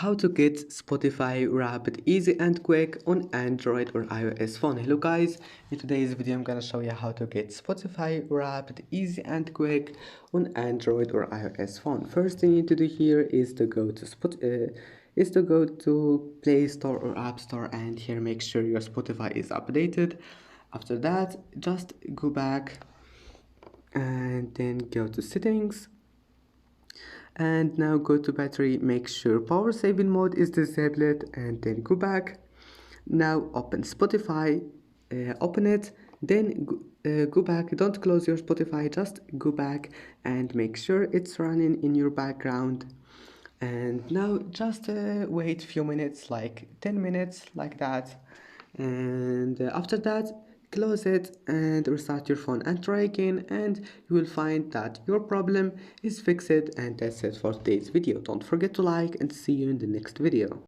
how to get Spotify Wrapped easy and quick on Android or iOS phone. Hello guys, in today's video I'm gonna show you how to get Spotify Wrapped easy and quick on Android or iOS phone. First thing you need to do here is to go to Play Store or App Store, and here make sure your Spotify is updated. After that, just go back and then go to settings, and now go to battery, make sure power saving mode is disabled, and then go back. Now open Spotify, open it, then go back. Don't close your Spotify, just go back and make sure it's running in your background. And now just wait few minutes, like 10 minutes, like that. And after that, close it and restart your phone and try again, and you will find that your problem is fixed. And that's it for today's video. Don't forget to like, and see you in the next video.